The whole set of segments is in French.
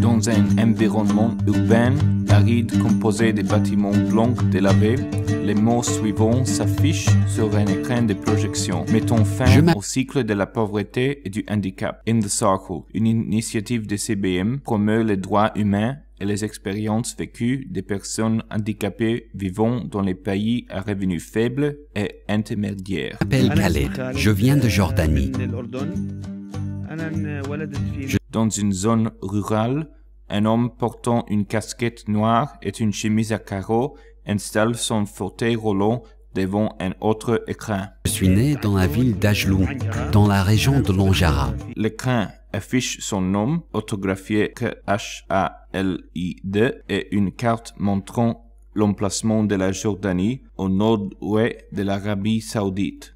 Dans un environnement urbain, aride composé de bâtiments blancs délavés, les mots suivants s'affichent sur un écran de projection, mettant fin au cycle de la pauvreté et du handicap. In the Circle, une initiative de CBM, promeut les droits humains et les expériences vécues des personnes handicapées vivant dans les pays à revenus faibles et intermédiaires. Je m'appelle Khaled, je viens de Jordanie. Dans une zone rurale, un homme portant une casquette noire et une chemise à carreaux installe son fauteuil roulant devant un autre écran. Je suis né dans la ville d'Ajloun, dans la région de l'Anjara. L'écran affiche son nom, orthographié Khalid, et une carte montrant l'emplacement de la Jordanie au nord-ouest de l'Arabie Saoudite.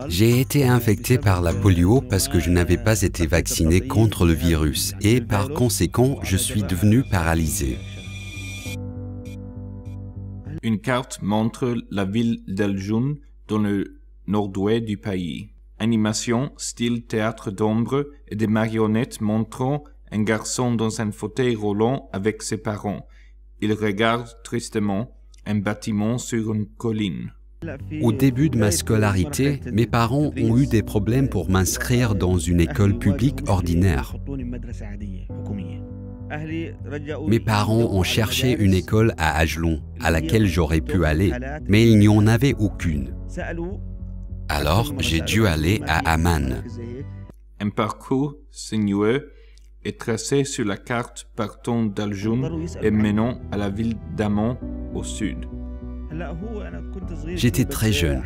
J'ai été infecté par la polio parce que je n'avais pas été vacciné contre le virus et par conséquent, je suis devenu paralysé. Une carte montre la ville d'Al-Joun dans le nord-ouest du pays. Animation, style théâtre d'ombre et des marionnettes montrant un garçon dans un fauteuil roulant avec ses parents. Il regarde tristement un bâtiment sur une colline. Au début de ma scolarité, mes parents ont eu des problèmes pour m'inscrire dans une école publique ordinaire. Mes parents ont cherché une école à Ajloun, à laquelle j'aurais pu aller, mais il n'y en avait aucune. Alors, j'ai dû aller à Amman. Un parcours sinueux est tracé sur la carte partant d'Al-Joun et menant à la ville d'Amman au sud. J'étais très jeune.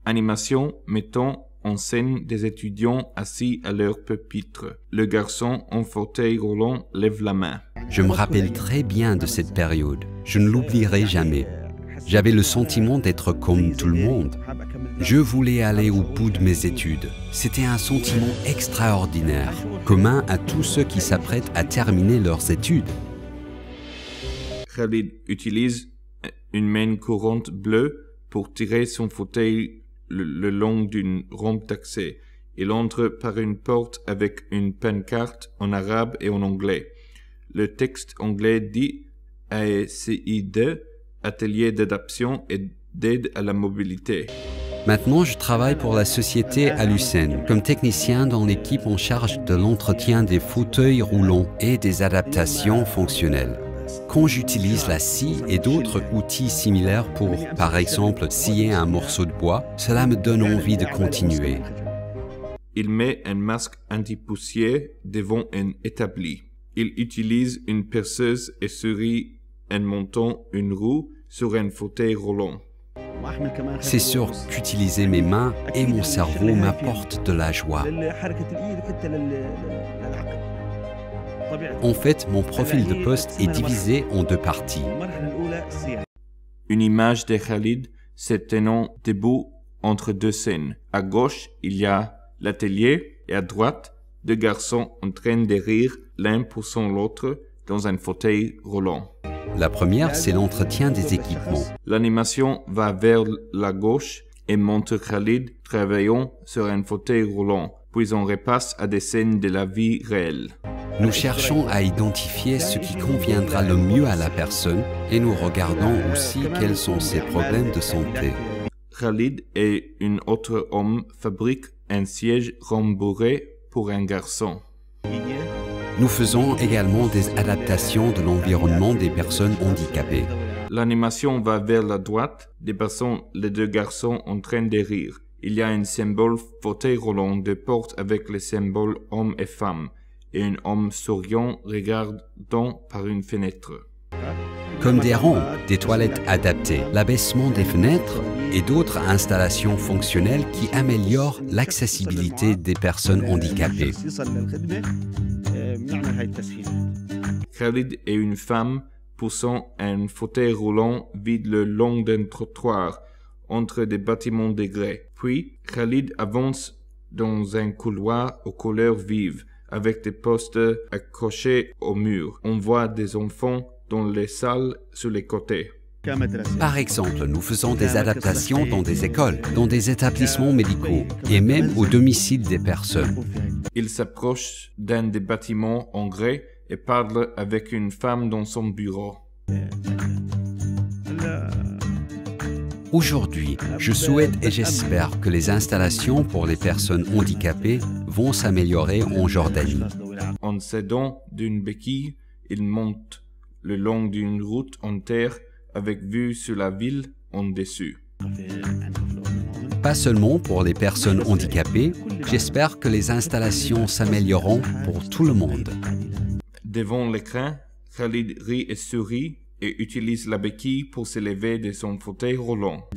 Animation mettant en scène des étudiants assis à leur pupitre. Le garçon en fauteuil roulant lève la main. Je me rappelle très bien de cette période. Je ne l'oublierai jamais. J'avais le sentiment d'être comme tout le monde. Je voulais aller au bout de mes études. C'était un sentiment extraordinaire, commun à tous ceux qui s'apprêtent à terminer leurs études. Khalid utilise une main courante bleue pour tirer son fauteuil le long d'une rampe d'accès. Il entre par une porte avec une pancarte en arabe et en anglais. Le texte anglais dit AECID, Atelier d'adaptation et d'aide à la mobilité. Maintenant, je travaille pour la société Alucen, comme technicien dans l'équipe en charge de l'entretien des fauteuils roulants et des adaptations fonctionnelles. Quand j'utilise la scie et d'autres outils similaires pour, par exemple, scier un morceau de bois, cela me donne envie de continuer. Il met un masque anti-poussière devant un établi. Il utilise une perceuse et sourit en montant une roue sur un fauteuil roulant. C'est sûr qu'utiliser mes mains et mon cerveau m'apportent de la joie. En fait, mon profil de poste est divisé en deux parties. Une image de Khalid se tenant debout entre deux scènes. À gauche, il y a l'atelier et à droite, deux garçons en train de rire l'un poussant l'autre dans un fauteuil roulant. La première, c'est l'entretien des équipements. L'animation va vers la gauche et montre Khalid travaillant sur un fauteuil roulant, puis on repasse à des scènes de la vie réelle. Nous cherchons à identifier ce qui conviendra le mieux à la personne et nous regardons aussi quels sont ses problèmes de santé. Khalid et un autre homme fabriquent un siège rembourré pour un garçon. Nous faisons également des adaptations de l'environnement des personnes handicapées. L'animation va vers la droite, dépassant les deux garçons en train de rire. Il y a un symbole fauteuil roulant de porte avec les symboles hommes et femmes, et un homme souriant regardant par une fenêtre. Comme des rampes, des toilettes adaptées, l'abaissement des fenêtres et d'autres installations fonctionnelles qui améliorent l'accessibilité des personnes handicapées. Khalid et une femme poussant un fauteuil roulant vide le long d'un trottoir entre des bâtiments de grès. Puis, Khalid avance dans un couloir aux couleurs vives avec des posters accrochés au mur. On voit des enfants dans les salles sur les côtés. Par exemple, nous faisons des adaptations dans des écoles, dans des établissements médicaux et même au domicile des personnes. Il s'approche d'un des bâtiments en grès et parle avec une femme dans son bureau. Aujourd'hui, je souhaite et j'espère que les installations pour les personnes handicapées vont s'améliorer en Jordanie. En s'aidant d'une béquille, il monte le long d'une route en terre avec vue sur la ville en dessus. Pas seulement pour les personnes handicapées, j'espère que les installations s'amélioreront pour tout le monde. Devant l'écran, Khalid rit et sourit et utilise la béquille pour s'élever de son fauteuil roulant.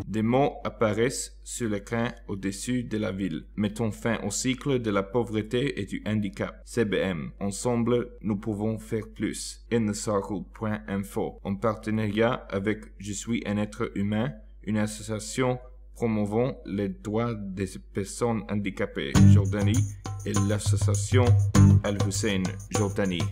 Des mots apparaissent sur l'écran au-dessus de la ville. Mettons fin au cycle de la pauvreté et du handicap. CBM. Ensemble, nous pouvons faire plus. InTheCircle.info. En partenariat avec Je suis un être humain, une association promouvant les droits des personnes handicapées Jordanie et l'association Al-Hussein Jordanie.